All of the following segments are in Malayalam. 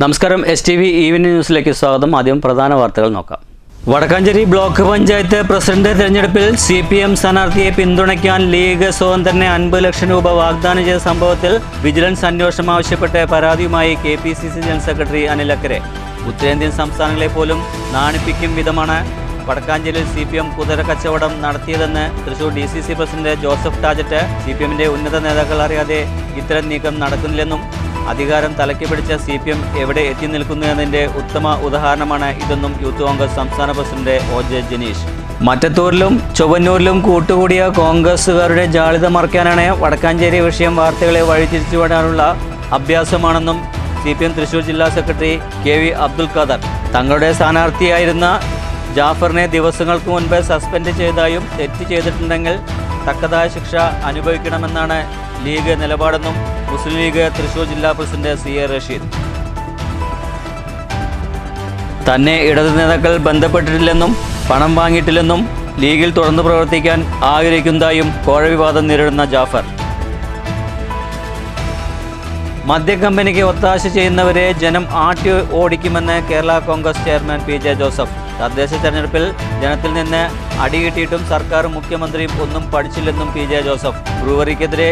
നമസ്കാരം STV ഈവനിംഗ് ന്യൂസിലേക്ക് സ്വാഗതം. ആദ്യം പ്രധാന വാർത്തകൾ നോക്കാം. വടക്കാഞ്ചേരി ബ്ലോക്ക് പഞ്ചായത്ത് പ്രസിഡന്റ് തെരഞ്ഞെടുപ്പിൽ CPM സ്ഥാനാർത്ഥിയെ പിന്തുണയ്ക്കാൻ ലീഗ് സ്വതന്ത്രന് 50 ലക്ഷം രൂപ വാഗ്ദാനം ചെയ്ത സംഭവത്തിൽ വിജിലൻസ് അന്വേഷണം ആവശ്യപ്പെട്ട് പരാതിയുമായി KPCC ജനറൽ സെക്രട്ടറി അനിൽ അക്കരെ. ഉത്തരേന്ത്യൻ സംസ്ഥാനങ്ങളെ പോലും നാണിപ്പിക്കും വിധമാണ് വടക്കാഞ്ചേരിയിൽ CPM കുതിര കച്ചവടം നടത്തിയതെന്ന് തൃശൂർ DCC പ്രസിഡന്റ് ജോസഫ് ടാജറ്റ്. CPMന്റെ ഉന്നത നേതാക്കൾ അറിയാതെ ഇത്തരം നീക്കം നടക്കുന്നില്ലെന്നും അധികാരം തലയ്ക്ക് പിടിച്ച CPM എവിടെ എത്തി നിൽക്കുന്നു എന്നതിൻ്റെ ഉത്തമ ഉദാഹരണമാണ് ഇതെന്നും യൂത്ത് കോൺഗ്രസ് സംസ്ഥാന പ്രസിഡന്റ് OJ ജനീഷ്. മറ്റത്തൂരിലും ചൊവ്വന്നൂരിലും കൂട്ടുകൂടിയ കോൺഗ്രസുകാരുടെ ജാള്യത മറയ്ക്കാനാണ് വടക്കാഞ്ചേരി വിഷയം വാർത്തകളെ വഴിതിരിച്ചുവിടാനുള്ള അഭ്യാസമാണെന്നും CPM തൃശൂർ ജില്ലാ സെക്രട്ടറി KV അബ്ദുൽ ഖാദർ. തങ്ങളുടെ സ്ഥാനാർത്ഥിയായിരുന്ന ജാഫറിനെ ദിവസങ്ങൾക്ക് മുൻപ് സസ്പെൻഡ് ചെയ്തതായും തെറ്റ് ചെയ്തിട്ടുണ്ടെങ്കിൽ തക്കതായ ശിക്ഷ അനുഭവിക്കണമെന്നാണ് ലീഗ് നിലപാടെന്നും മുസ്ലിം ലീഗ് തൃശൂർ ജില്ലാ പ്രസിഡന്റ് CA റഷീദ്. തന്നെ ഇടതു നേതാക്കൾ ബന്ധപ്പെട്ടിട്ടില്ലെന്നും പണം വാങ്ങിയിട്ടില്ലെന്നും ലീഗിൽ തുടർന്ന് പ്രവർത്തിക്കാൻ ആഗ്രഹിക്കുന്നതായും കോഴ വിവാദം നേരിടുന്ന ജാഫർ. മദ്യക്കമ്പനിക്ക് ഒത്താശ ചെയ്യുന്നവരെ ജനം ആട്ടി ഓടിക്കുമെന്ന് കേരള കോൺഗ്രസ് ചെയർമാൻ PJ ജോസഫ്. തദ്ദേശ തെരഞ്ഞെടുപ്പിൽ ജനത്തിൽ നിന്ന് അടികിട്ടിയിട്ടും സർക്കാരും മുഖ്യമന്ത്രിയും ഒന്നും പഠിച്ചില്ലെന്നും PJ ജോസഫ്. ബ്രൂവറിക്കെതിരെ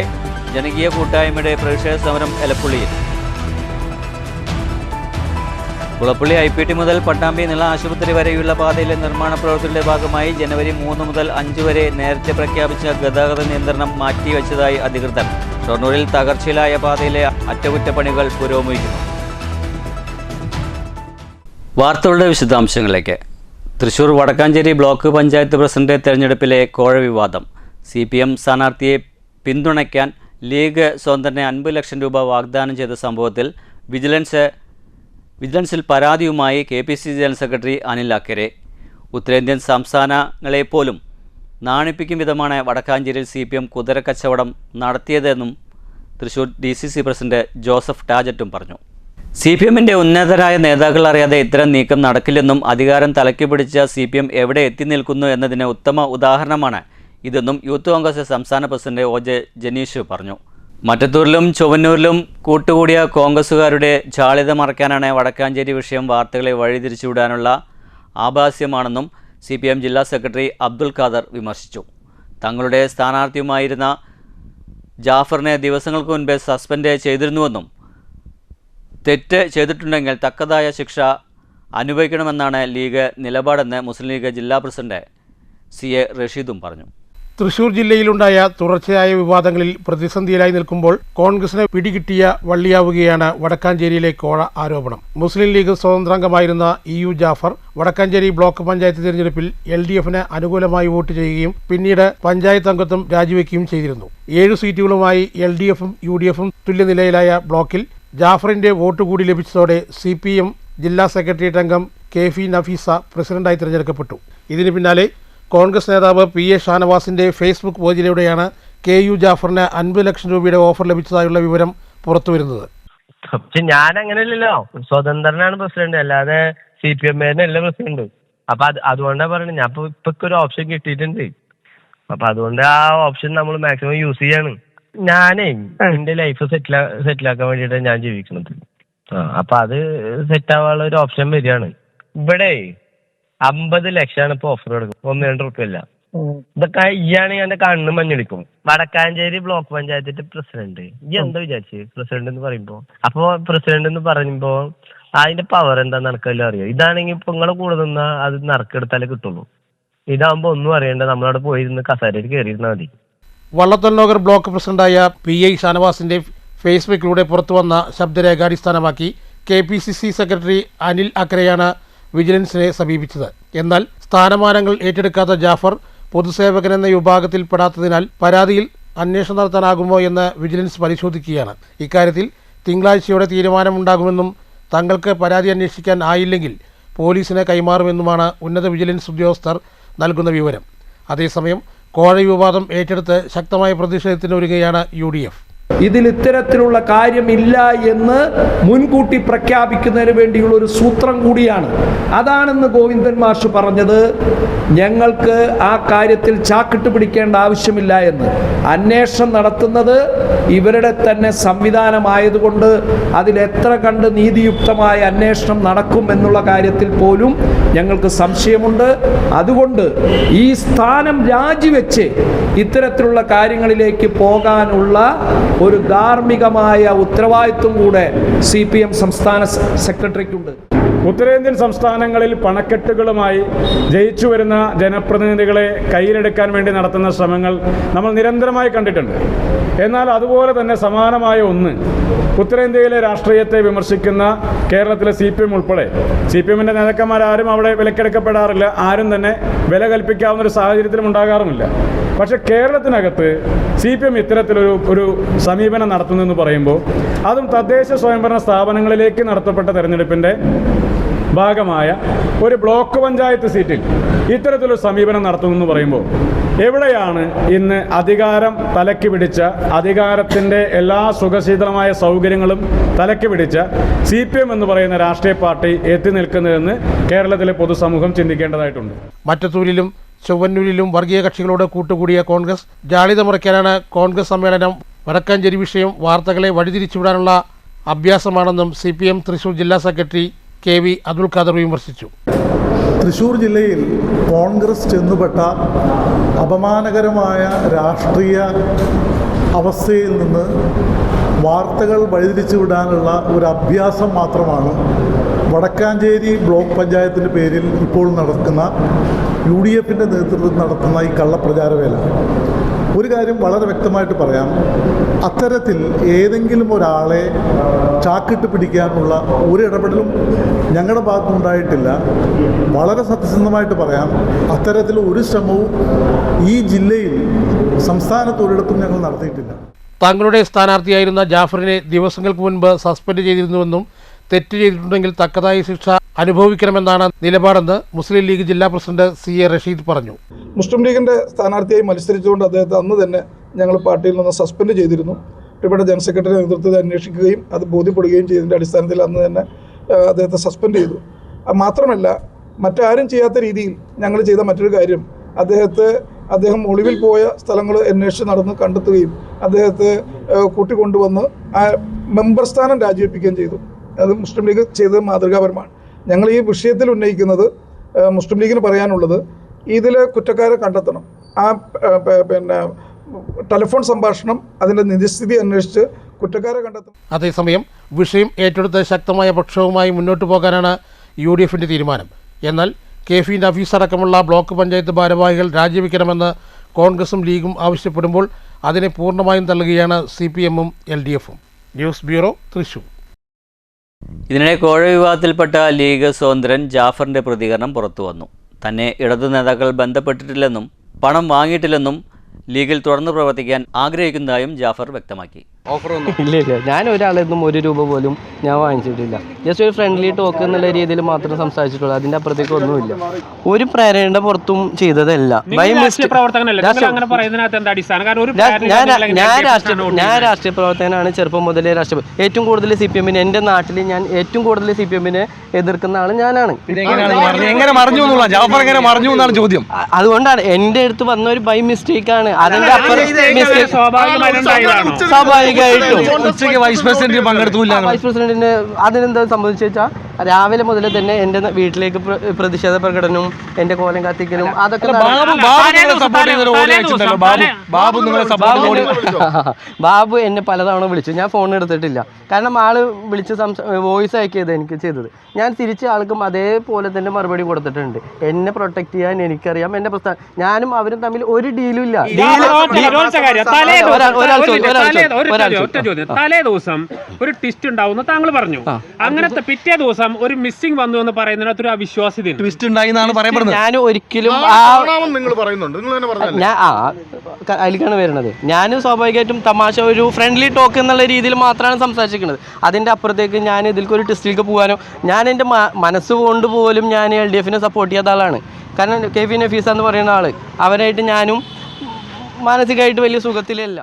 ജനകീയ കൂട്ടായ്മയുടെ പ്രതിഷേധ സമരം എലപ്പുള്ളിയിൽ. കുളപ്പള്ളി IPT മുതൽ പട്ടാമ്പി നിള ആശുപത്രി വരെയുള്ള പാതയിലെ നിർമ്മാണ പ്രവൃത്തിയുടെ ഭാഗമായി ജനുവരി 3 മുതൽ 5 വരെ നേരത്തെ പ്രഖ്യാപിച്ച ഗതാഗത നിയന്ത്രണം മാറ്റിവെച്ചതായി അധികൃതർ. ഷൊർണൂരിൽ തകർച്ചയിലായ പാതയിലെ അറ്റകുറ്റപ്പണികൾ പുരോഗമിക്കുന്നു. വാർത്തകളുടെ വിശദാംശങ്ങളിലേക്ക്. തൃശൂർ വടക്കാഞ്ചേരി ബ്ലോക്ക് പഞ്ചായത്ത് പ്രസിഡന്റ് തെരഞ്ഞെടുപ്പിലെ കോഴ വിവാദം. CPM സ്ഥാനാർത്ഥിയെ പിന്തുണയ്ക്കാൻ ലീഗ് സ്വതന്ത്രന് 50 ലക്ഷം രൂപ വാഗ്ദാനം ചെയ്ത സംഭവത്തിൽ വിജിലൻസിൽ പരാതിയുമായി KPCC ജനറൽ സെക്രട്ടറി അനിൽ അക്കരെ. ഉത്തരേന്ത്യൻ സംസ്ഥാനങ്ങളെപ്പോലും നാണിപ്പിക്കും വിധമാണ് വടക്കാഞ്ചേരിയിൽ CPM കുതിര കച്ചവടം നടത്തിയതെന്നും തൃശൂർ DCC പ്രസിഡന്റ് ജോസഫ് ടാജറ്റും പറഞ്ഞു. CPMന്റെ ഉന്നതരായ നേതാക്കൾ അറിയാതെ ഇത്തരം നീക്കം നടക്കില്ലെന്നും അധികാരം തലയ്ക്ക് പിടിച്ച CPM എവിടെ എത്തി നിൽക്കുന്നു എന്നതിന് ഉത്തമ ഉദാഹരണമാണ് ഇതെന്നും യൂത്ത് കോൺഗ്രസ് സംസ്ഥാന പ്രസിഡന്റ് OJ ജനീഷ് പറഞ്ഞു. മറ്റത്തൂരിലും ചൊവ്വന്നൂരിലും കൂട്ടുകൂടിയ കോൺഗ്രസുകാരുടെ ജാള്യത മറയ്ക്കാനാണ് വടക്കാഞ്ചേരി വിഷയം വാർത്തകളെ വഴിതിരിച്ചുവിടാനുള്ള ആഭാസ്യമാണെന്നും CPM ജില്ലാ സെക്രട്ടറി അബ്ദുൽ ഖാദർ വിമർശിച്ചു. തങ്ങളുടെ സ്ഥാനാർത്ഥിയുമായിരുന്ന ജാഫറിനെ ദിവസങ്ങൾക്ക് മുൻപേ സസ്പെൻഡ് ചെയ്തിരുന്നുവെന്നും തെറ്റ് ചെയ്തിട്ടുണ്ടെങ്കിൽ തക്കതായ ശിക്ഷ അനുഭവിക്കണമെന്നാണ് ലീഗ് നിലപാടെന്ന് മുസ്ലിം ലീഗ് ജില്ലാ പ്രസിഡന്റ് CA റഷീദും പറഞ്ഞു. തൃശൂർ ജില്ലയിലുണ്ടായ തുടർച്ചയായ വിവാദങ്ങളിൽ പ്രതിസന്ധിയിലായി നിൽക്കുമ്പോൾ കോൺഗ്രസിന് പിടികിട്ടിയ വള്ളിയാവുകയാണ് വടക്കാഞ്ചേരിയിലെ കോഴ ആരോപണം. മുസ്ലിം ലീഗ് സ്വതന്ത്രാംഗമായിരുന്ന EU ജാഫർ വടക്കാഞ്ചേരി ബ്ലോക്ക് പഞ്ചായത്ത് തിരഞ്ഞെടുപ്പിൽ LDFന് അനുകൂലമായി വോട്ട് ചെയ്യുകയും പിന്നീട് പഞ്ചായത്ത് അംഗത്വം രാജിവെക്കുകയും ചെയ്തിരുന്നു. 7 സീറ്റുകളുമായി LDFും UDFും തുല്യനിലയിലായ ബ്ലോക്കിൽ ജാഫറിന്റെ വോട്ട് കൂടി ലഭിച്ചതോടെ CPM ജില്ലാ സെക്രട്ടേറിയറ്റ് അംഗം KF നഫീസ പ്രസിഡന്റായി തിരഞ്ഞെടുക്കപ്പെട്ടു. ഇതിന് പിന്നാലെ കോൺഗ്രസ് നേതാവ് PA ഷാനവാസിന്റെ ഫേസ്ബുക്ക് പേജിലൂടെയാണ് KU ജാഫറിന് 50 ലക്ഷം രൂപയുടെ ഓഫർ ലഭിച്ചതായുള്ള വിവരം പുറത്തുവരുന്നത്. ഞാൻ അങ്ങനെയല്ലല്ലോ, സ്വതന്ത്രനാണ് പ്രസിഡന്റ്, അല്ലാതെ CPM-ല്ല പ്രസിഡന്റ്. അപ്പൊ അതുകൊണ്ടാ പറയുന്നത്. ഞാൻ ഇപ്പൊ ഒരു ഓപ്ഷൻ കിട്ടിയിട്ടുണ്ട്. അപ്പൊ അതുകൊണ്ട് ആ ഓപ്ഷൻ നമ്മൾ മാക്സിമം യൂസ് ചെയ്യാണ്. ഞാനേ എന്റെ ലൈഫ് സെറ്റിലാക്കാൻ വേണ്ടിയിട്ടാണ് ഞാൻ ജീവിക്കുന്നത്. അപ്പൊ അത് സെറ്റ് ആവാനുള്ള ഒരു ഓപ്ഷൻ വരികയാണ്. ഇവിടെ 50 ലക്ഷമാണ് ഇപ്പൊ ഓഫർ കൊടുക്കും, 1-2 റുപ്യല്ല. ഇതൊക്കെ ഇയാണെങ്കിൽ എന്റെ കണ്ണ് മഞ്ഞടിക്കും. വടക്കാഞ്ചേരി ബ്ലോക്ക് പഞ്ചായത്തിന്റെ പ്രസിഡന്റ്, ഈ എന്താ വിചാരിച്ച് പ്രസിഡന്റ് എന്ന് പറയുമ്പോ? അപ്പൊ പ്രസിഡന്റ് എന്ന് പറയുമ്പോ അതിന്റെ പവർ എന്താന്ന് നടക്കല്ലോ അറിയാം. ഇതാണെങ്കിൽ ഇപ്പൊ നിങ്ങളെ കൂടെ നിന്നാ അത് നറുക്കെടുത്താലേ കിട്ടുള്ളൂ. ഇതാകുമ്പോ ഒന്നും അറിയണ്ട, നമ്മളവിടെ പോയിരുന്ന് കസേരയിൽ കയറിയിരുന്നാൽ മതി. വള്ളത്തോൾ ബ്ലോക്ക് പ്രസിഡന്റായ PA ഷാനവാസിന്റെ ഫേസ്ബുക്കിലൂടെ പുറത്തുവന്ന ശബ്ദരേഖ അടിസ്ഥാനമാക്കി KPCC സെക്രട്ടറി അനിൽ അക്കരെയാണ് വിജിലൻസിനെ സമീപിച്ചത്. എന്നാൽ സ്ഥാനമാനങ്ങൾ ഏറ്റെടുക്കാത്ത ജാഫർ പൊതുസേവകനെന്ന വിഭാഗത്തിൽ പെടാത്തതിനാൽ പരാതിയിൽ അന്വേഷണം നടത്താനാകുമോ എന്ന് വിജിലൻസ് പരിശോധിക്കുകയാണ്. ഇക്കാര്യത്തിൽ തിങ്കളാഴ്ചയോടെ തീരുമാനമുണ്ടാകുമെന്നും തങ്ങൾക്ക് പരാതി അന്വേഷിക്കാൻ ആയില്ലെങ്കിൽ പോലീസിനെ കൈമാറുമെന്നുമാണ് ഉന്നത വിജിലൻസ് ഉദ്യോഗസ്ഥർ നൽകുന്ന വിവരം. അതേസമയം കോഴ വിവാദം ഏറ്റെടുത്ത് ശക്തമായ പ്രതിഷേധത്തിനൊരുങ്ങുകയാണ് UDF. ഇതിൽ ഇത്തരത്തിലുള്ള കാര്യമില്ല എന്ന് മുൻകൂട്ടി പ്രഖ്യാപിക്കുന്നതിന് വേണ്ടിയുള്ള ഒരു സൂത്രം കൂടിയാണ്. അതാണെന്ന് ഗോവിന്ദൻ മാഷ് പറഞ്ഞത്. ഞങ്ങൾക്ക് ആ കാര്യത്തിൽ ചാക്കിട്ട് പിടിക്കേണ്ട ആവശ്യമില്ല എന്ന്. അന്വേഷണം നടത്തുന്നത് ഇവരുടെ തന്നെ സംവിധാനമായതുകൊണ്ട് അതിലെത്ര കണ്ട് നീതിയുക്തമായ അന്വേഷണം നടക്കും എന്നുള്ള കാര്യത്തിൽ പോലും ഞങ്ങൾക്ക് സംശയമുണ്ട്. അതുകൊണ്ട് ഈ സ്ഥാനം രാജിവെച്ച് ഇത്തരത്തിലുള്ള കാര്യങ്ങളിലേക്ക് പോകാനുള്ള ഒരു ധാർമ്മികമായ ഉത്തരവാദിത്വം കൂടെ CPM സംസ്ഥാന സെക്രട്ടറിക്കുണ്ട്. ഉത്തരേന്ത്യൻ സംസ്ഥാനങ്ങളിൽ പണക്കെട്ടുകളുമായി ജയിച്ചു വരുന്ന ജനപ്രതിനിധികളെ കയ്യിലെടുക്കാൻ വേണ്ടി നടത്തുന്ന ശ്രമങ്ങൾ നമ്മൾ നിരന്തരമായി കണ്ടിട്ടുണ്ട്. എന്നാൽ അതുപോലെ തന്നെ സമാനമായ ഒന്ന് ഉത്തരേന്ത്യയിലെ രാഷ്ട്രീയത്തെ വിമർശിക്കുന്ന കേരളത്തിലെ CPM ഉൾപ്പെടെ CPMൻ്റെ നേതാക്കന്മാരാരും അവിടെ വിലക്കെടുക്കപ്പെടാറില്ല. ആരും തന്നെ വില കൽപ്പിക്കാവുന്ന ഒരു സാഹചര്യത്തിലും ഉണ്ടാകാറുമില്ല. പക്ഷേ കേരളത്തിനകത്ത് CPM ഇത്തരത്തിലൊരു സമീപനം നടത്തുന്നതെന്ന് പറയുമ്പോൾ അതും തദ്ദേശ സ്വയംഭരണ സ്ഥാപനങ്ങളിലേക്ക് നടത്തപ്പെട്ട തെരഞ്ഞെടുപ്പിൻ്റെ ഭാഗമായ ഒരു ബ്ലോക്ക് പഞ്ചായത്ത് സീറ്റിൽ ഇത്തരത്തിലൊരു സമീപനം നടത്തുമെന്ന് പറയുമ്പോൾ എവിടെയാണ് ഇന്ന് അധികാരം തലയ്ക്ക് പിടിച്ച, അധികാരത്തിൻ്റെ എല്ലാ സുഖശീതളമായ സൗകര്യങ്ങളും തലയ്ക്ക് പിടിച്ച CPM എന്ന് പറയുന്ന രാഷ്ട്രീയ പാർട്ടി എത്തി നിൽക്കുന്നതെന്ന് കേരളത്തിലെ പൊതുസമൂഹം ചിന്തിക്കേണ്ടതായിട്ടുണ്ട്. മറ്റത്തൂരിലും ചൊവ്വന്നൂരിലും വർഗീയ കക്ഷികളോട് കൂട്ടുകൂടിയ കോൺഗ്രസ് ജാളിത മുറയ്ക്കാനാണ് കോൺഗ്രസ് സമ്മേളനം. വടക്കാഞ്ചേരി വിഷയം വാർത്തകളെ വഴിതിരിച്ചുവിടാനുള്ള അഭ്യാസമാണെന്നും CPM തൃശൂർ ജില്ലാ സെക്രട്ടറി KV അബ്ദുൽ ഖാദർ വിമർശിച്ചു. തൃശ്ശൂർ ജില്ലയിൽ കോൺഗ്രസ് ചെന്നുപെട്ട അപമാനകരമായ രാഷ്ട്രീയ അവസ്ഥയിൽ നിന്ന് വാർത്തകൾ വഴിതിരിച്ചു വിടാനുള്ള ഒരു അഭ്യാസം മാത്രമാണ് വടക്കാഞ്ചേരി ബ്ലോക്ക് പഞ്ചായത്തിൻ്റെ പേരിൽ ഇപ്പോൾ നടക്കുന്ന UDFൻ്റെ നേതൃത്വത്തിൽ നടത്തുന്ന ഈ കള്ളപ്രചാരവേല. ഒരു കാര്യം വളരെ വ്യക്തമായിട്ട് പറയാം, അത്തരത്തിൽ ഏതെങ്കിലും ഒരാളെ ചാക്കിട്ട് പിടിക്കാനുള്ള ഒരു ഇടപെടലും ഞങ്ങളുടെ ഭാഗത്തുനിന്നുണ്ടായിട്ടില്ല. വളരെ സത്യസന്ധമായിട്ട് പറയാം, അത്തരത്തിൽ ഒരു ശ്രമവും ഈ ജില്ലയിൽ സംസ്ഥാനത്ത് ഒരിടത്തും ഞങ്ങൾ നടത്തിയിട്ടില്ല. തങ്ങളുടെ സ്ഥാനാർത്ഥിയായിരുന്ന ജാഫറിനെ ദിവസങ്ങൾക്ക് മുൻപ് സസ്പെൻഡ് ചെയ്തിരുന്നുവെന്നും തെറ്റ് ചെയ്തിട്ടുണ്ടെങ്കിൽ തക്കതായ ശിക്ഷ അനുഭവിക്കണമെന്നാണ് നിലപാടെന്ന് മുസ്ലിം ലീഗ് ജില്ലാ പ്രസിഡന്റ് CA റഷീദ് പറഞ്ഞു. മുസ്ലിം ലീഗിൻ്റെ സ്ഥാനാർത്ഥിയായി മത്സരിച്ചുകൊണ്ട് അദ്ദേഹത്തെ അന്ന് തന്നെ ഞങ്ങൾ പാർട്ടിയിൽ നിന്ന് സസ്പെൻഡ് ചെയ്തിരുന്നു. ഇവിടെ ജനറൽ സെക്രട്ടറി നേതൃത്വത്തിൽ അന്വേഷിക്കുകയും അത് ബോധ്യപ്പെടുകയും ചെയ്തതിൻ്റെ അടിസ്ഥാനത്തിൽ അന്ന് തന്നെ അദ്ദേഹത്തെ സസ്പെൻഡ് ചെയ്തു. മാത്രമല്ല, മറ്റാരും ചെയ്യാത്ത രീതിയിൽ ഞങ്ങൾ ചെയ്ത മറ്റൊരു കാര്യം, അദ്ദേഹം ഒളിവിൽ പോയ സ്ഥലങ്ങൾ അന്വേഷിച്ച് നടന്ന് കണ്ടെത്തുകയും അദ്ദേഹത്തെ കൂട്ടിക്കൊണ്ടുവന്ന് ആ മെമ്പർ സ്ഥാനം രാജിവെപ്പിക്കുകയും ചെയ്തു. അത് മുസ്ലിം ലീഗ് ചെയ്തത് മാതൃകാപരമാണ്. ഞങ്ങൾ ഈ വിഷയത്തിൽ ഉന്നയിക്കുന്നത്, മുസ്ലിം ലീഗിന് പറയാനുള്ളത്, ഇതിലെ കുറ്റക്കാരെ കണ്ടെത്തണം. ആ ടെലിഫോൺ സംഭാഷണം, അതിൻ്റെ നിജസ്ഥിതി അന്വേഷിച്ച് കുറ്റക്കാരെ കണ്ടെത്തണം. അതേസമയം വിഷയം ഏറ്റെടുത്ത് ശക്തമായ പക്ഷവുമായി മുന്നോട്ടു പോകാനാണ് UDFൻ്റെ തീരുമാനം. എന്നാൽ KF നഫീസ് അടക്കമുള്ള ബ്ലോക്ക് പഞ്ചായത്ത് ഭാരവാഹികൾ രാജിവെക്കണമെന്ന് കോൺഗ്രസും ലീഗും ആവശ്യപ്പെടുമ്പോൾ അതിനെ പൂർണ്ണമായും തള്ളുകയാണ് CPMഉം LDFും. News bureau, Thrissur. ഇതിനിടെ കോഴ വിവാദത്തിൽപ്പെട്ട ലീഗ് സ്വതന്ത്രൻ ജാഫറിൻ്റെ പ്രതികരണം പുറത്തുവന്നു. തന്നെ ഇടതു നേതാക്കൾ ബന്ധപ്പെട്ടിട്ടില്ലെന്നും പണം വാങ്ങിയിട്ടില്ലെന്നും ലീഗിൽ തുടർന്ന് പ്രവർത്തിക്കാൻ ആഗ്രഹിക്കുന്നതായും ജാഫർ വ്യക്തമാക്കി. ഇല്ല, ഞാൻ ഒരാളെന്നും ₹1 പോലും ഞാൻ വാങ്ങിച്ചിട്ടില്ല. ജസ്റ്റ് ഒരു ഫ്രണ്ട്ലി ടോക്ക് എന്നുള്ള രീതിയിൽ മാത്രം സംസാരിച്ചിട്ടുള്ളൂ. അതിൻ്റെ അപ്പുറത്തേക്ക് ഒന്നുമില്ല. ഒരു പ്രേരണയുടെ പുറത്തും ചെയ്തതല്ല. ഞാൻ രാഷ്ട്രീയ പ്രവർത്തകനാണ്. ചെറുപ്പം മുതലേ രാഷ്ട്രീയ ഏറ്റവും കൂടുതൽ CPMനെ, എൻ്റെ നാട്ടിൽ ഞാൻ ഏറ്റവും കൂടുതൽ CPMനെ എതിർക്കുന്ന ആൾ ഞാനാണ്. അതുകൊണ്ടാണ് എൻ്റെ അടുത്ത് വന്ന ഒരു ബൈ മിസ്റ്റേക്കാണ്. അതിൻ്റെ അപ്പുറം സ്വാഭാവികമായിട്ടും വൈസ് പ്രസിഡന്റിന് അതിനെന്താ സംബന്ധിച്ചാൽ രാവിലെ മുതൽ തന്നെ എൻ്റെ വീട്ടിലേക്ക് പ്രതിഷേധ പ്രകടനവും എൻ്റെ കോലം കത്തിക്കലും അതൊക്കെ ബാബു എന്നെ പലതവണ വിളിച്ചു. ഞാൻ ഫോൺ എടുത്തിട്ടില്ല. കാരണം ആള് വിളിച്ച് വോയിസ് അയക്കിയത് എനിക്ക് ചെയ്തത്. ഞാൻ തിരിച്ച് ആൾക്കും അതേപോലെ തന്നെ മറുപടി കൊടുത്തിട്ടുണ്ട്. എന്നെ പ്രൊട്ടക്ട് ചെയ്യാൻ എനിക്കറിയാം. എൻ്റെ പ്രസ്ഥാനം ഞാനും അവരും തമ്മിൽ ഒരു ഡീലും ഇല്ല. തലേ ദിവസം ഒരു ട്വിസ്റ്റ് ഉണ്ടാവുന്ന താങ്കൾ പറഞ്ഞു. അങ്ങനത്തെ പിറ്റേ ദിവസം ഒരു മിസ്സിംഗ് വന്നു എന്ന് പറയുന്നതിനകത്ത് ഒരു അവിശ്വാസ്യത ട്വിസ്റ്റ് ഉണ്ടായി എന്നാണ് പറയപ്പെടുന്നത്. ഞാൻ ഒരിക്കലും അതിലേക്കാണ് വരുന്നത്. ഞാൻ സ്വാഭാവികമായിട്ടും തമാശ ഒരു ഫ്രണ്ട്ലി ടോക്ക് എന്നുള്ള രീതിയിൽ മാത്രമാണ് സംസാരിക്കുന്നത്. അതിൻ്റെ അപ്പുറത്തേക്ക് ഞാൻ ഇതിലേക്ക് ഒരു ടെസ്റ്റിലേക്ക് പോകാനോ, ഞാൻ എൻ്റെ മനസ്സുകൊണ്ട് പോലും ഞാൻ LDFനെ സപ്പോർട്ട് ചെയ്യാത്ത ആളാണ്. കാരണം KF നഫീസ എന്ന് പറയുന്ന ആൾ, അവരായിട്ട് ഞാനും മാനസികമായിട്ട് വലിയ സുഖത്തിലല്ല.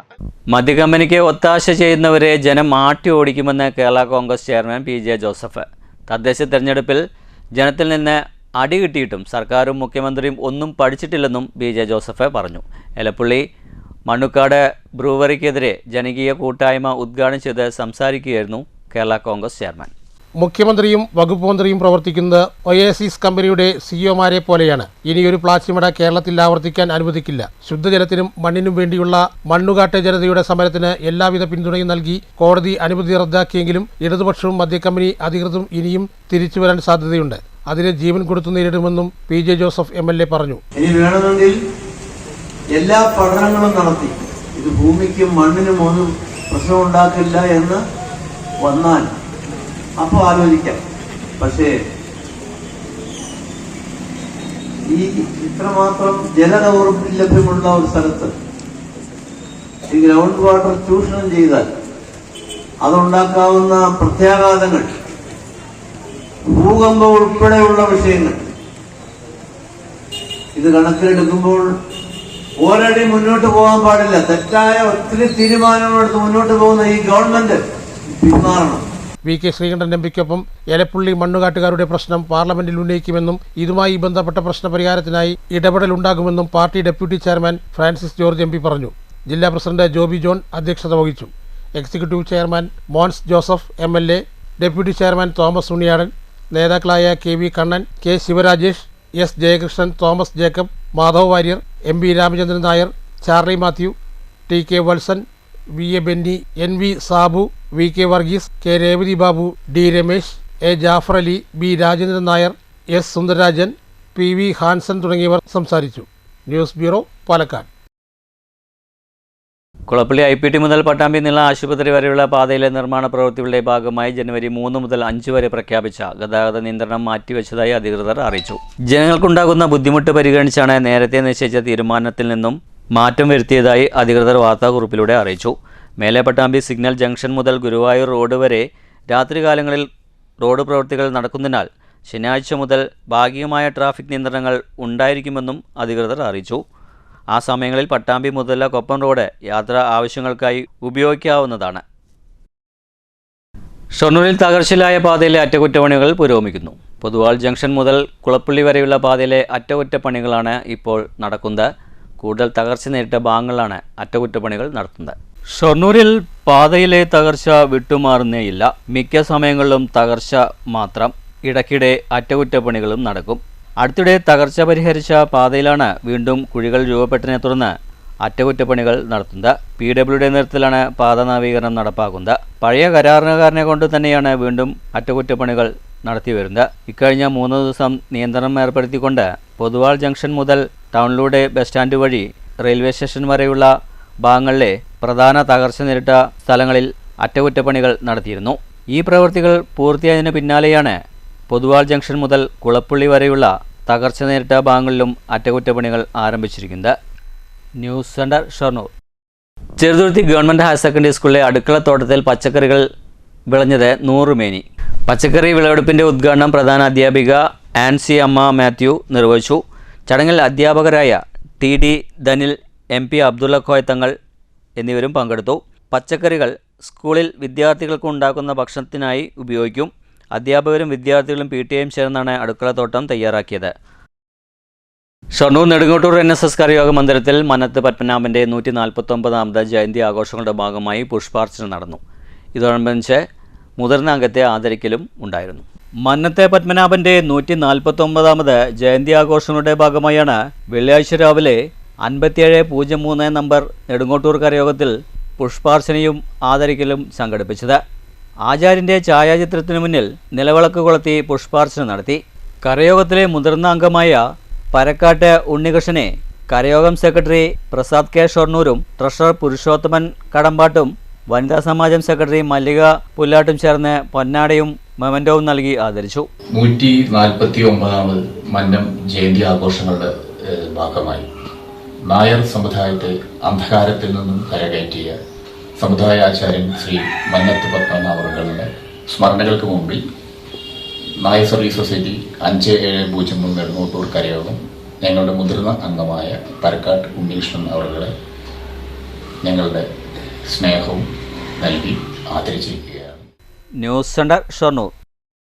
മദ്യകമ്പനിക്ക് ഒത്താശ ചെയ്യുന്നവരെ ജനം മാറ്റി ഓടിക്കുമെന്ന് കേരള കോൺഗ്രസ് ചെയർമാൻ PJ ജോസഫ്. തദ്ദേശ തെരഞ്ഞെടുപ്പിൽ ജനത്തിൽ നിന്ന് അടി കിട്ടിയിട്ടും സർക്കാരും മുഖ്യമന്ത്രിയും ഒന്നും പഠിച്ചിട്ടില്ലെന്നും PJ ജോസഫ് പറഞ്ഞു. എലപ്പുള്ളി മണ്ണുക്കാട് ബ്രൂവറിക്കെതിരെ ജനകീയ കൂട്ടായ്മ ഉദ്ഘാടനം ചെയ്ത് സംസാരിക്കുകയായിരുന്നു കേരള കോൺഗ്രസ് ചെയർമാൻ. മുഖ്യമന്ത്രിയും വകുപ്പ് മന്ത്രിയും പ്രവർത്തിക്കുന്നത് ഒയാസിസ് കമ്പനിയുടെ സിഇഒമാരെ പോലെയാണ്. ഇനിയൊരു പ്ലാച്ചിമട കേരളത്തിൽ ആവർത്തിക്കാൻ അനുവദിക്കില്ല. ശുദ്ധജലത്തിനും മണ്ണിനും വേണ്ടിയുള്ള മണ്ണുകാട്ടെ ജനതയുടെ സമരത്തിന് എല്ലാവിധ പിന്തുണയും നൽകി കോടതി അനുമതി റദ്ദാക്കിയെങ്കിലും ഇടതുപക്ഷവും മദ്യക്കമ്പനി അധികൃതരും ഇനിയും തിരിച്ചുവരാൻ സാധ്യതയുണ്ട്. അതിന് ജീവൻ കൊടുത്തു നേരിടുമെന്നും PJ ജോസഫ് MLA പറഞ്ഞു. ഇനി വേണമെങ്കിൽ എല്ലാ പഠനങ്ങളും നടത്തി ഇത് ഭൂമിക്കും മണ്ണിനും ഒന്നും പ്രശ്നമുണ്ടാക്കില്ല എന്ന് വന്നാൽ അപ്പോൾ ആലോചിക്കാം. പക്ഷേ ഈ ഇത്രമാത്രം ജലദൗർലഭ്യമുള്ള ഒരു സ്ഥലത്ത് ഈ ഗ്രൗണ്ട് വാട്ടർ ചൂഷണം ചെയ്താൽ അതുണ്ടാക്കാവുന്ന പ്രത്യാഘാതങ്ങൾ, ഭൂകമ്പം ഉൾപ്പെടെയുള്ള വിഷയങ്ങൾ ഇത് കണക്കിലെടുക്കുമ്പോൾ ഒരടി മുന്നോട്ട് പോകാൻ പാടില്ല. തെറ്റായ ഒത്തിരി തീരുമാനങ്ങളെടുത്ത് മുന്നോട്ട് പോകുന്ന ഈ ഗവൺമെന്റ് പിന്മാറണം. VK ശ്രീകണ്ഠൻ MPക്കൊപ്പം എലപ്പുള്ളി മണ്ണുകാട്ടുകാരുടെ പ്രശ്നം പാർലമെന്റിൽ ഉന്നയിക്കുമെന്നും ഇതുമായി ബന്ധപ്പെട്ട പ്രശ്നപരിഹാരത്തിനായി ഇടപെടലുണ്ടാകുമെന്നും party deputy chairman Francis George MP പറഞ്ഞു. ജില്ലാ പ്രസിഡന്റ് ജോബി ജോൺ അധ്യക്ഷത വഹിച്ചു. Executive chairman Mons Joseph MLA, deputy chairman Thomas Unniyadan, നേതാക്കളായ KV Kannan, K Sivarajesh, S Jayakrishnan, Thomas Jacob, Madhav Warrier, MB Ramachandran Nair, Charlie Mathew, TK Valsan, VA Benny, NV Sabu, VK Varghese, K Revathi Babu, D Ramesh, A Jafar Ali, B Rajendran Nair, S Sundararajan, PV Hansen തുടങ്ങിയവർ സംസാരിച്ചു. News bureau, Palakkad. Kulappully IPT മുതൽ പട്ടാമ്പി നില ആശുപത്രി വരെയുള്ള പാതയിലെ നിർമ്മാണ പ്രവൃത്തികളുടെ ഭാഗമായി ജനുവരി 3 മുതൽ 5 വരെ പ്രഖ്യാപിച്ച ഗതാഗത നിയന്ത്രണം മാറ്റിവെച്ചതായി അധികൃതർ അറിയിച്ചു. ജനങ്ങൾക്കുണ്ടാകുന്ന ബുദ്ധിമുട്ട് പരിഗണിച്ചാണ് നേരത്തെ നിശ്ചയിച്ച തീരുമാനത്തിൽ നിന്നും മാറ്റം വരുത്തിയതായി അധികൃതർ വാർത്താക്കുറിപ്പിലൂടെ അറിയിച്ചു. മേലെ പട്ടാമ്പി സിഗ്നൽ ജംഗ്ഷൻ മുതൽ ഗുരുവായൂർ റോഡ് വരെ രാത്രികാലങ്ങളിൽ റോഡ് പ്രവൃത്തികൾ നടക്കുന്നതിനാൽ ശനിയാഴ്ച മുതൽ ഭാഗികമായ ട്രാഫിക് നിയന്ത്രണങ്ങൾ ഉണ്ടായിരിക്കുമെന്നും അധികൃതർ അറിയിച്ചു. ആ സമയങ്ങളിൽ പട്ടാമ്പി മുതല കൊപ്പം റോഡ് യാത്രാ ആവശ്യങ്ങൾക്കായി ഉപയോഗിക്കാവുന്നതാണ്. ഷൊർണൂരിൽ തകർച്ചയിലായ പാതയിലെ അറ്റകുറ്റപ്പണികൾ പുരോഗമിക്കുന്നു. പൊതുവാൾ ജംഗ്ഷൻ മുതൽ കുളപ്പള്ളി വരെയുള്ള പാതയിലെ അറ്റകുറ്റപ്പണികളാണ് ഇപ്പോൾ നടക്കുന്നത്. കൂടുതൽ തകർച്ച നേരിട്ട ഭാഗങ്ങളിലാണ് അറ്റകുറ്റപ്പണികൾ നടത്തുന്നത്. ഷൊർണൂരിൽ പാതയിലെ തകർച്ച വിട്ടുമാറുന്നേയില്ല. മിക്ക സമയങ്ങളിലും തകർച്ച മാത്രം. ഇടയ്ക്കിടെ അറ്റകുറ്റപ്പണികളും നടക്കും. അടുത്തിടെ തകർച്ച പരിഹരിച്ച പാതയിലാണ് വീണ്ടും കുഴികൾ രൂപപ്പെട്ടതിനെ തുടർന്ന് അറ്റകുറ്റപ്പണികൾ നടത്തുന്നത്. PWയുടെ നേതൃത്വത്തിലാണ് പാത നവീകരണം നടപ്പാക്കുന്നത്. പഴയ കരാറുകാരനെ കൊണ്ട് തന്നെയാണ് വീണ്ടും അറ്റകുറ്റപ്പണികൾ നടത്തിവരുന്നത്. ഇക്കഴിഞ്ഞ 3 ദിവസം നിയന്ത്രണം ഏർപ്പെടുത്തിക്കൊണ്ട് പൊതുവാൾ ജംഗ്ഷൻ മുതൽ ടൗണിലൂടെ ബസ് സ്റ്റാൻഡ് വഴി റെയിൽവേ സ്റ്റേഷൻ വരെയുള്ള ഭാഗങ്ങളിലെ പ്രധാന തകർച്ച നേരിട്ട സ്ഥലങ്ങളിൽ അറ്റകുറ്റപ്പണികൾ നടത്തിയിരുന്നു. ഈ പ്രവൃത്തികൾ പൂർത്തിയായതിന് പിന്നാലെയാണ് പൊതുവാൾ ജംഗ്ഷൻ മുതൽ കുളപ്പള്ളി വരെയുള്ള തകർച്ച നേരിട്ട ഭാഗങ്ങളിലും അറ്റകുറ്റപ്പണികൾ ആരംഭിച്ചിരിക്കുന്നത്. News centre, Shoranur. Cheruthuruthy government higher secondary സ്കൂളിലെ അടുക്കളത്തോട്ടത്തിൽ പച്ചക്കറികൾ വിളഞ്ഞത് 100 മേനി. പച്ചക്കറി വിളവെടുപ്പിൻ്റെ ഉദ്ഘാടനം പ്രധാന അധ്യാപിക ആൻസി അമ്മ മാത്യു നിർവഹിച്ചു. ചടങ്ങിൽ അധ്യാപകരായ TD ധനിൽ, MP അബ്ദുള്ള കോയ തങ്ങൾ എന്നിവരും പങ്കെടുത്തു. പച്ചക്കറികൾ സ്കൂളിൽ വിദ്യാർത്ഥികൾക്ക് ഉണ്ടാക്കുന്ന ഭക്ഷണത്തിനായി ഉപയോഗിക്കും. അധ്യാപകരും വിദ്യാർത്ഥികളും PTAയും ചേർന്നാണ് അടുക്കളത്തോട്ടം തയ്യാറാക്കിയത്. ഷൊർണൂർ നെടുങ്ങോട്ടൂർ NSS കരയോഗ മന്ദിരത്തിൽ മന്നത്ത് പത്മനാഭൻ്റെ 149ാമത് ജയന്തി ആഘോഷങ്ങളുടെ ഭാഗമായി പുഷ്പാർച്ചന നടന്നു. ഇതോടനുബന്ധിച്ച് മുതിർന്ന അംഗത്തെ ആദരിക്കലും ഉണ്ടായിരുന്നു. മന്നത്തെ പത്മനാഭൻ്റെ 149ാമത് ജയന്തി ആഘോഷങ്ങളുടെ ഭാഗമായാണ് വെള്ളിയാഴ്ച രാവിലെ 5703 നമ്പർ നെടുങ്ങോട്ടൂർ കരയോഗത്തിൽ പുഷ്പാർച്ചനയും ആദരിക്കലും സംഘടിപ്പിച്ചത്. ആചാര്യൻ്റെ ഛായാചിത്രത്തിനു മുന്നിൽ നിലവിളക്ക് കൊളുത്തി പുഷ്പാർച്ചന നടത്തി. കരയോഗത്തിലെ മുതിർന്ന അംഗമായ പരക്കാട്ട് ഉണ്ണികൃഷ്ണനെ കരയോഗം സെക്രട്ടറി പ്രസാദ് K ഷൊർണൂരും ട്രഷറർ പുരുഷോത്തമൻ കടമ്പാട്ടും വനിതാ സമാജം സെക്രട്ടറി മല്ലിക പുല്ലാട്ടും ചേർന്ന് പൊന്നാടയും മൊമെന്റോവും നൽകി ആദരിച്ചു. 149ാമത് മന്നം ജയന്തി ആഘോഷങ്ങളുടെ ഭാഗമായി നായർ സമുദായത്തെ അന്ധകാരത്തിൽ നിന്നും കരകയറ്റിയ സമുദായാചാര്യൻ ശ്രീ മന്നത്ത് പത്മനാഭ അവരുടെ സ്മരണകൾക്ക് മുമ്പിൽ നായർ സർവീസ് സൊസൈറ്റി 5703 നെടുങ്ങോട്ടൂർ കരയോഗം ഞങ്ങളുടെ മുതിർന്ന അംഗമായ പരക്കാട്ട് ഉണ്ണികൃഷ്ണൻ അവരുടെ ഞങ്ങളുടെ സ്നേഹവും നൽകി ആദരിച്ചിരിക്കുകയാണ്. News centre Shoranur.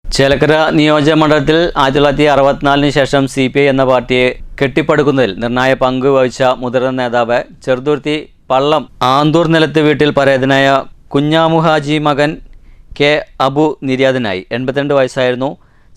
ചേലക്കര നിയോജക മണ്ഡലത്തിൽ 1964 ശേഷം CPI എന്ന പാർട്ടിയെ കെട്ടിപ്പടുക്കുന്നതിൽ നിർണായ പങ്ക് വഹിച്ച മുതിർന്ന നേതാവ് ചെറുതുരുത്തി പള്ളം ആന്തൂർ നിലത്ത് വീട്ടിൽ പരേതനായ കുഞ്ഞാമുഹാജി മകൻ K. അബു നിര്യാതനായി. 82 വയസ്സായിരുന്നു.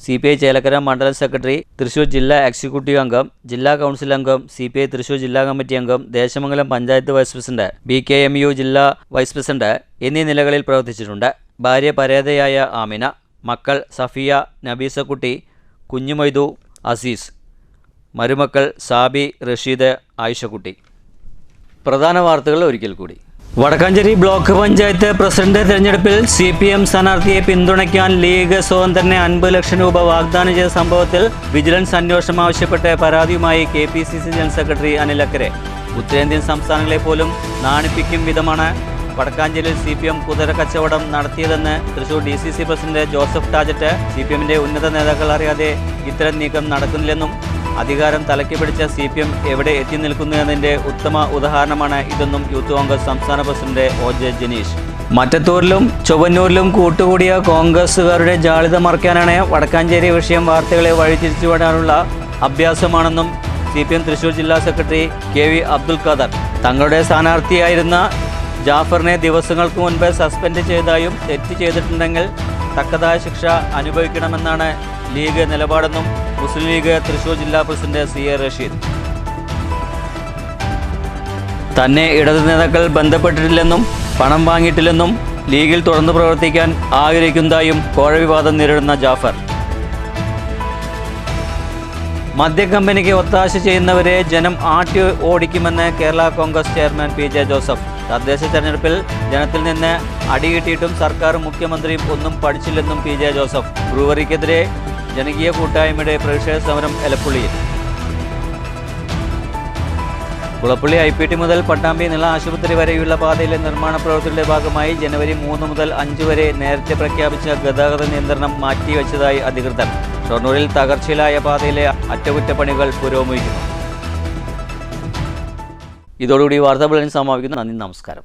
CPI ചേലക്കര മണ്ഡലം സെക്രട്ടറി, തൃശൂർ ജില്ലാ എക്സിക്യൂട്ടീവ് അംഗം, ജില്ലാ കൗൺസിൽ അംഗം, CPI തൃശൂർ ജില്ലാ കമ്മിറ്റി അംഗം, Desamangalam panchayat vice president, BKMU ജില്ലാ വൈസ് പ്രസിഡന്റ് എന്നീ നിലകളിൽ പ്രവർത്തിച്ചിട്ടുണ്ട്. ഭാര്യ പരേതയായ ആമിന, മക്കൾ സഫിയ, നബീസക്കുട്ടി, കുഞ്ഞുമൊയ്തു, അസീസ്, മരുമക്കൾ സാബി, റഷീദ്, ആയിഷക്കുട്ടി. പ്രധാന വാർത്തകൾ ഒരിക്കൽ കൂടി. വടക്കാഞ്ചേരി ബ്ലോക്ക് പഞ്ചായത്ത് പ്രസിഡന്റ് തെരഞ്ഞെടുപ്പിൽ CPM സ്ഥാനാർത്ഥിയെ പിന്തുണയ്ക്കാൻ ലീഗ് സ്വതന്ത്രനെ 50 ലക്ഷം രൂപ വാഗ്ദാനം ചെയ്ത സംഭവത്തിൽ വിജിലൻസ് അന്വേഷണം ആവശ്യപ്പെട്ട് പരാതിയുമായി KPCC ജനറൽ സെക്രട്ടറി അനിൽ അക്കരെ. ഉത്തരേന്ത്യൻ സംസ്ഥാനങ്ങളെ പോലും നാണിപ്പിക്കും വിധമാണ് വടക്കാഞ്ചേരിയിൽ CPM കുതിര കച്ചവടം നടത്തിയതെന്ന് തൃശൂർ DCC പ്രസിഡന്റ് ജോസഫ് ടാജറ്റ്. CPMന്റെ ഉന്നത നേതാക്കൾ അറിയാതെ ഇത്തരം നീക്കം നടക്കുന്നില്ലെന്നും അധികാരം തലയ്ക്ക് പിടിച്ച CPM എവിടെ എത്തി നിൽക്കുന്നു എന്നതിൻ്റെ ഉത്തമ ഉദാഹരണമാണ് ഇതെന്നും യൂത്ത് കോൺഗ്രസ് സംസ്ഥാന പ്രസിഡന്റ് OJ ജനീഷ്. മറ്റത്തൂരിലും ചൊവ്വന്നൂരിലും കൂട്ടുകൂടിയ കോൺഗ്രസുകാരുടെ ജാളിത മറയ്ക്കാനാണ് വടക്കാഞ്ചേരി വിഷയം വാർത്തകളെ വഴിതിരിച്ചുവിടാനുള്ള അഭ്യാസമാണെന്നും CPM തൃശൂർ ജില്ലാ സെക്രട്ടറി KV അബ്ദുൽ ഖാദർ. തങ്ങളുടെ സ്ഥാനാർത്ഥിയായിരുന്ന ജാഫറിനെ ദിവസങ്ങൾക്ക് മുൻപ് സസ്പെൻഡ് ചെയ്തതായും തെറ്റ് ചെയ്തിട്ടുണ്ടെങ്കിൽ തക്കതായ ശിക്ഷ അനുഭവിക്കണമെന്നാണ് ലീഗ് നിലപാടെന്നും മുസ്ലിം ലീഗ് തൃശൂർ ജില്ലാ പ്രസിഡന്റ് CA റഷീദ്. തന്നെ ഇടതു നേതാക്കൾ ബന്ധപ്പെട്ടിട്ടില്ലെന്നും പണം വാങ്ങിയിട്ടില്ലെന്നും ലീഗിൽ തുടർന്ന് പ്രവർത്തിക്കാൻ ആഗ്രഹിക്കുന്നതായും കോഴ വിവാദം നേരിടുന്ന ജാഫർ. മദ്യക്കമ്പനിക്ക് ഒത്താശ ചെയ്യുന്നവരെ ജനം ആട്ടി ഓടിക്കുമെന്ന് കേരള കോൺഗ്രസ് ചെയർമാൻ PJ ജോസഫ്. തദ്ദേശ തെരഞ്ഞെടുപ്പിൽ ജനത്തിൽ നിന്ന് അടികിട്ടിയിട്ടും സർക്കാരും മുഖ്യമന്ത്രിയും ഒന്നും പഠിച്ചില്ലെന്നും PJ ജോസഫ്. ബ്രൂവറിക്കെതിരെ ജനകീയ കൂട്ടായ്മയുടെ പ്രതിഷേധ സമരം എലപ്പുള്ളിയിൽ. കുളപ്പള്ളി IPT മുതൽ പട്ടാമ്പി നിള ആശുപത്രി വരെയുള്ള പാതയിലെ നിർമ്മാണ പ്രവൃത്തിയുടെ ഭാഗമായി ജനുവരി 3 മുതൽ 5 വരെ നേരത്തെ പ്രഖ്യാപിച്ച ഗതാഗത നിയന്ത്രണം മാറ്റിവെച്ചതായി അധികൃതർ. ഷൊർണൂരിൽ തകർച്ചയിലായ പാതയിലെ അറ്റകുറ്റപ്പണികൾ പുരോഗമിക്കുന്നു. ഇതോടുകൂടി വാർത്താ ബുള്ളറ്റിൻ സമാപിക്കുന്നു. നന്ദി, നമസ്കാരം.